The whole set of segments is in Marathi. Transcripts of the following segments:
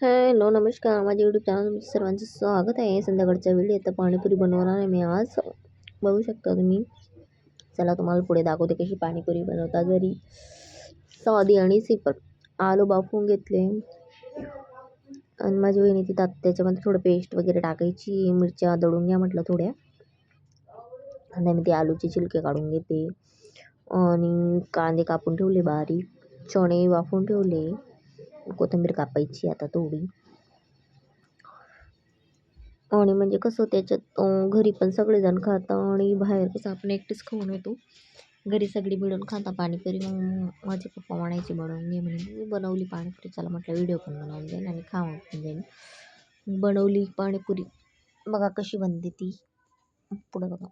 हॅलो नमस्कार, माझ्या यूट्यूब चॅनल तुमचं सर्वांचं स्वागत आहे. संध्याकाळच्या वेळी आता पाणीपुरी बनवणार आहे मी आज. बघू शकता तुम्ही. चला तुम्हाला पुढे दाखवते कशी पाणीपुरी बनवता घरी, साधी आणि सिंपल. आलू बाफून घेतले आणि माझी वहिनी ती त्याच्यामध्ये थोडं पेस्ट वगैरे टाकायची, मिरच्या दळून घ्या म्हटलं थोड्या, आणि मी ते आलूचे छिलके काढून घेते आणि कांदे कापून ठेवले बारीक, चणे वाफून ठेवले, कोथिंबीर कापायची आता थोडी. आणि म्हणजे कसं त्याच्यात घरी पण सगळेजण खातात आणि बाहेर कसं आपण एकटेच खाऊन येतो. घरी सगळी मिळून खाता पाणीपुरी. मग माझे पप्पा म्हणायचे बनवून घे म्हणून मी बनवली पाणीपुरी. चला म्हटलं व्हिडिओ पण बनवून जाईल आणि खाऊन पण जाईल. बनवली पाणीपुरी, बघा कशी बनते ती. पुढं बघा,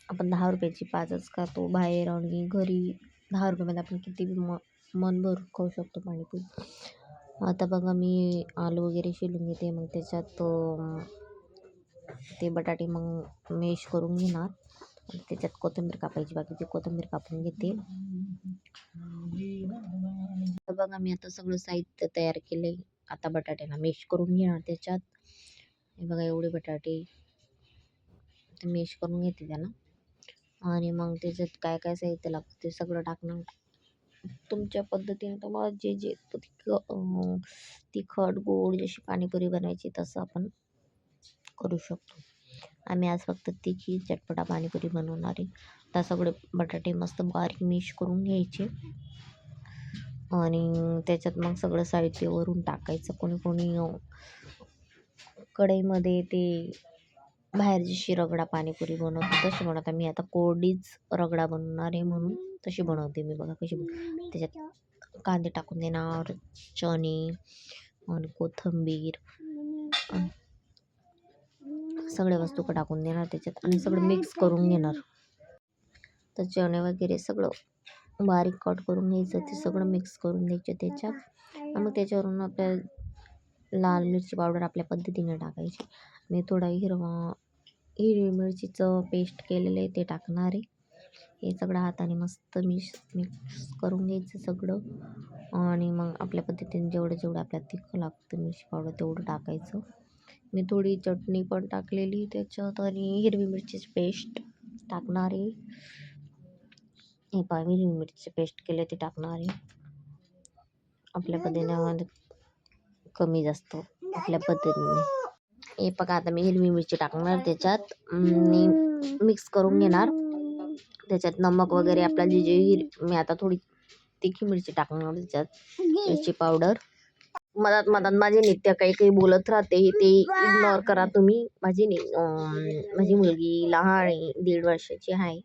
आपण 10 रुपयाची 5च खातो बाहेर, आणि घरी 10 रुपयामध्ये आपण किती मन भरून खाऊ शकतो पाणीपुरी. आता बघा मी आलू वगैरे शिलून घेते, मग त्याच्यात ते बटाटे मग मॅश करून घेणार. त्याच्यात कोथिंबीर कापायची, बाकीची कोथिंबीर कापून घेते. तर बघा मी आता सगळं साहित्य तयार केलंय. आता बटाट्याला मॅश करून घेणार त्याच्यात. हे बघा एवढे बटाटे ते मॅश करून घेते त्याला, आणि मग त्याच्यात काय काय साहित्य लागतं ते सगळं टाकणार. तुमच्या पद्धतीने तुम्हाला जे जे तिखट गोड जशी पाणीपुरी बनवायची तसं आपण करू शकतो. आम्ही आज फक्त तिखी चटपटा पाणीपुरी बनवणार आहे. आता सगळे बटाटे मस्त बारीक मॅश करून घ्यायचे आणि त्याच्यात मग सगळं साहित्य वरून टाकायचं. कोणी कोणी कढईमध्ये ते बाहेर जशी रगडा पाणीपुरी बनवतो तशी बनवता. मी आता कोरडीच रगडा बनवणार आहे म्हणून तशी बनवते मी. बघा कशी त्याच्यात कांदे टाकून देणार, चणे आणि कोथिंबीर, सगळ्या वस्तू टाकून देणार त्याच्यात आणि सगळं मिक्स करून घेणार. तर चणे वगैरे सगळं बारीक कट करून घ्यायचं, ते सगळं मिक्स करून द्यायचं त्याच्यात. आणि मग त्याच्यावरून आपल्या लाल मिरची पावडर आपल्या पद्धतीने टाकायची. मी थोडा हिरवी मिरचीचं पेस्ट केलेलं आहे ते टाकणार आहे. हे सगळं हाताने मस्त मिक्स करून घ्यायचं सगळं, आणि मग आपल्या पद्धतीने जेवढं आपल्याला तिखट लागतं मिरची पावडर तेवढं टाकायचं. मी थोडी चटणी पण टाकलेली त्याच्यात, आणि हिरवी मिरचीची पेस्ट टाकणार आहे. हे पहा हिरवी मिरचीची पेस्ट केले ते टाकणार आहे. आपल्या पद्धतीने कमी जास्त आपल्या पद्धतीने. हे बघा आता मी हिरवी मिरची टाकणार त्याच्यात, मिक्स करून घेणार. त्याच्यात नमक वगैरे आपला मी आता थोडी तिखी मिरची टाकणार त्याच्यात, मिरची पावडर. मधात माझे नित्य काही बोलत राहते, ते इग्नोर करा तुम्ही. माझी मुलगी लहान आहे, 1.5 वर्षाची आहे.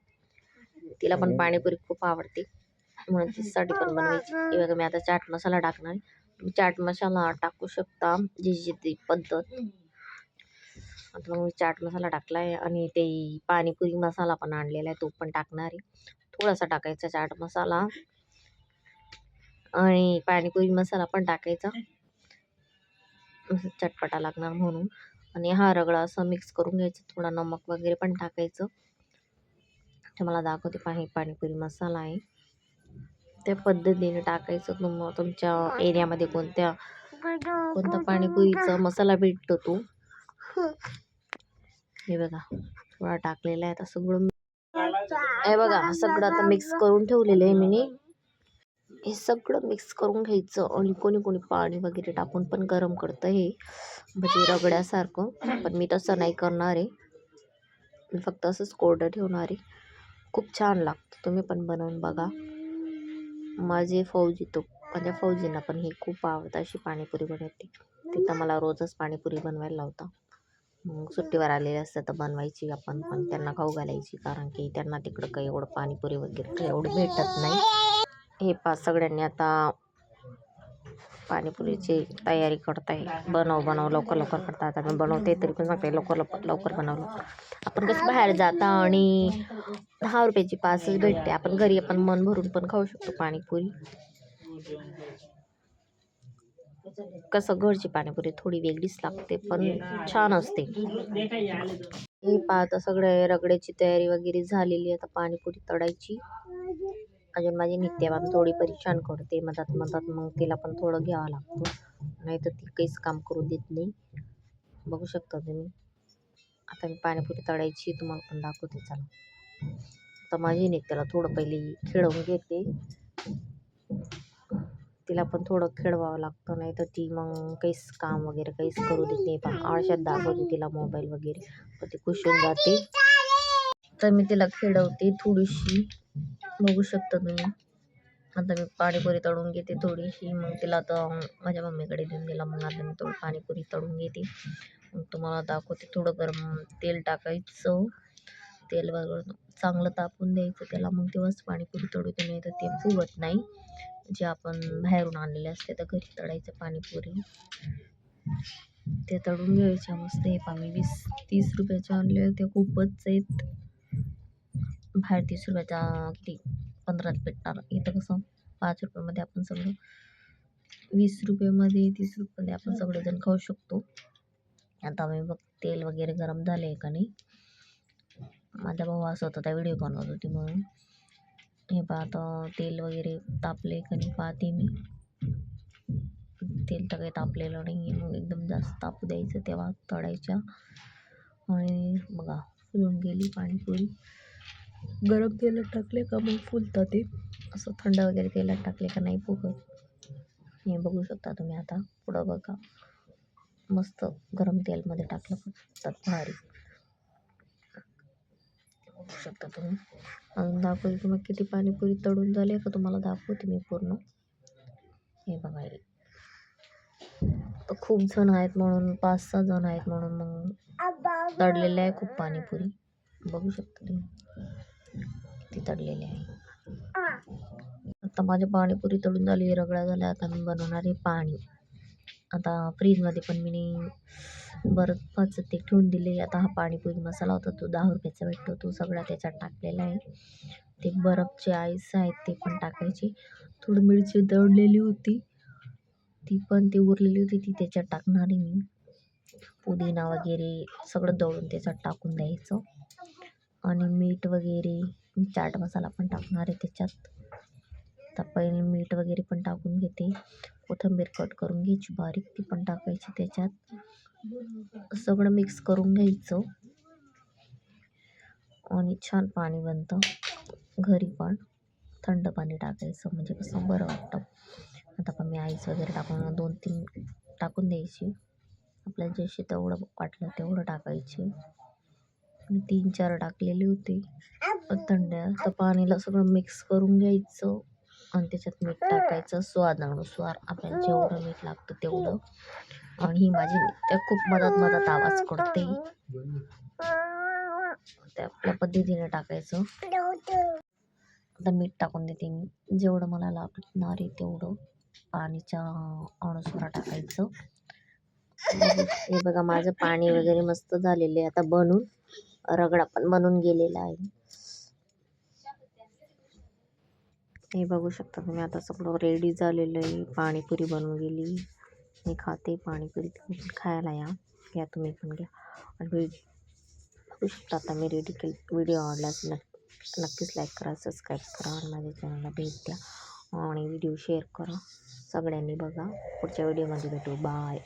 तिला पण पाणीपुरी खूप आवडते म्हणून तिच्यासाठी पण बनवायची. हे बघा मी आता चाट मसाला टाकणार. चाट मसाला टाकू शकता जी ती पद्धत. आता मग मी चाट मसाला टाकलाय आणि ते पाणीपुरी मसाला पण आणलेला आहे तो पण टाकणार आहे. थोडासा टाकायचा चाट मसाला आणि पाणीपुरी मसाला पण टाकायचा, चटपटा लागणार म्हणून. आणि हा रगडा असं मिक्स करून घ्यायचं. थोडा नमक वगैरे पण टाकायचं. ते मला दाखवते पाणीपुरी मसाला आहे त्या पद्धतीने टाकायचं. तुमच्या एरियामध्ये कोणता पाणीपुरीचा मसाला भेटतो तो. हे बघा थोडा टाकलेला आहे आता सगळं. हे बघा सगळं आता मिक्स करून ठेवलेलं आहे मी. हे सगळं मिक्स करून घ्यायचं, आणि कोणी कोणी पाणी वगैरे टाकून पण गरम करतं हे म्हणजे रगड्यासारखं, पण मी तसं नाही करणार आहे. मी फक्त असंच कोरडं ठेवणार आहे. खूप छान लागतं, तुम्ही पण बनवून बघा. माझ्या फौजींना पण हे खूप आवडतं अशी पाणीपुरी बनवते. ते तर मला रोजच पाणीपुरी बनवायला लावता. मग सुट्टीवर आलेले असतात तर बनवायची आपण पण त्यांना खाऊ घालायची, कारण की त्यांना तिकडं काही एवढं पाणीपुरी वगैरे एवढं भेटत नाही. हे 5 सगळ्यांनी आता पाणीपुरीची तयारी करताय. बनव लवकर करतात. आता मी बनवते तरी पण सांगते लवकर बनवलं. आपण कसं बाहेर जाता आणि 10 रुपयाची 5च भेटते. आपण घरी मन भरून पण खाऊ शकतो पाणीपुरी. कसं घरची पाणीपुरी थोडी वेगळीच लागते पण छान असते. हे आता सगळ्या रगड्याची तयारी वगैरे झालेली. आता पाणीपुरी तळायची. अजून माझी नित्यावान थोडी परेशान करते मधात मग तिला पण थोडं घ्यावं लागतं. नाही तर ती काहीच काम करू देत नाही. बघू शकता तुम्ही. आता मी पाणीपुरी तळायची तुम्हाला पण दाखवते चला. आता माझी नाही त्याला थोडं पहिले खेळवून घेते. तिला पण थोडं खेळवावं लागतं, नाही तर ती मग काहीच काम वगैरे काहीच करू देत नाही. पण आळशात दाखवते तिला मोबाईल वगैरे, तर ती खुश होऊन जाते. तर मी तिला खेळवते थोडीशी, बघू शकता तुम्ही. आता मी पाणीपुरी तळून घेते थोडीशी, मग तिला आता माझ्या मम्मीकडे देऊन दिला. मग आता मी थोडी पाणीपुरी तळून घेते. मग तुम्हाला दाखवते. थोडं गरम तेल टाकायचं, तेल वगैरे चांगलं तापून द्यायचं त्याला, मग तेव्हाच पाणीपुरी तळूते, नाही तर ते फुगत नाही. जे आपण बाहेरून आणलेले असते तर घरी तळायचं पाणीपुरी, ते तळून घ्यायच्या मस्त. हे पहा मी 20-30 रुपयाच्या आणले ते खूपच आहेत. बाहेर 30 रुपयाचा किती 15 भेटणार, इथं कसं 5 रुपयामध्ये आपण सगळं, 20 रुपयामध्ये 30 रुपयामध्ये आपण सगळेजण खाऊ शकतो. आता मी बघ तेल वगैरे गरम झाले आहे का नाही. माझा भाऊ असं होता त्या व्हिडिओ बनवत होती म्हणून. हे पहा आता तेल वगैरे तापले का नाही पाहते मी. तेल तर काही तापलेलं नाही आहे, मग एकदम जास्त तापू द्यायचं तेव्हा तळायच्या. आणि बघा फुलून गेली पाणीपुरी. गरम तेलात टाकले का मग फुलतं ते, असं थंड वगैरे तेलात टाकले का नाही फुगत. हे बघू शकता तुम्ही. आता पुढं बघा, मस्त गरम तेलमध्ये टाकलं फुगतात भारी, बघू शकता तुम्ही. अजून दाखवते तुम्हाला किती पाणीपुरी तळून झाले का तुम्हाला दाखवते मी पूर्ण. हे बघा, तर खूप जण आहेत म्हणून 5-6 जण आहेत म्हणून मग तळलेले आहे खूप पाणीपुरी, बघू शकता तुम्ही किती तळलेले आहे. आता माझी पाणीपुरी तळून झाली, रगडा झाला. आता मी बनवणार आहे पाणी. आता फ्रीजमध्ये पण मी बर्फाचं ते ठेवून दिले. आता हा पाणीपुरी मसाला होता तो 10 रुपयाचा भेटतो, तो सगळा त्याच्यात टाकलेला आहे. ते बर्फचे आईस आहेत ते पण टाकायचे. थोडी मिरची दळलेली होती ती पण, ती उरलेली होती ती त्याच्यात टाकणार आहे मी. पुदिना वगैरे सगळं दळून त्याच्यात टाकून द्यायचं. आणि मीठ वगैरे, चाट मसाला पण टाकणार आहे त्याच्यात. तर पहिले मीठ वगैरे पण टाकून घेते. कोथिंबीर कट करून घ्यायची बारीक, ती पण टाकायची त्याच्यात. सगळं मिक्स करून घ्यायचं आणि छान पाणी बनतं. घरी पण थंड पाणी टाकायचं म्हणजे कसं बरं वाटतं. आता पण मी आईस वगैरे टाकून 2-3 टाकून द्यायची. आपल्याला जसे तेवढं वाटलं तेवढं टाकायचे. मी 3-4 टाकलेले होते थंड. तर पाणीला सगळं मिक्स करून घ्यायचं आणि त्याच्यात मीठ टाकायचं स्वादानुसार, आपल्याला जेवढं मीठ लागतं तेवढं. आणि ही माझी त्या खूप मदत आवाज करते, त्या आपल्या पद्धतीने टाकायचं. आता मीठ टाकून देते मी, जेवढं मला लागणार आहे तेवढं पाणीच्या अनुसार टाकायचं. हे बघा माझं पाणी वगैरे मस्त झालेलं आहे आता बनून. रगडा पण बनून गेलेला आहे. हे बघू शकता तुम्ही. आता सगळं रेडी झालेलं आहे. पाणीपुरी बनवून गेली. मी खाते पाणीपुरी, तुम्ही पण खायला या. घ्या तुम्ही पण घ्या. आणि बघू शकता आता मी रेडी केली. व्हिडिओ आवडल्यास नक्कीच लाईक करा, सबस्क्राईब करा आणि माझ्या चॅनलला भेट द्या आणि व्हिडिओ शेअर करा. सगळ्यांनी बघा. पुढच्या व्हिडिओमध्ये भेटू. बाय.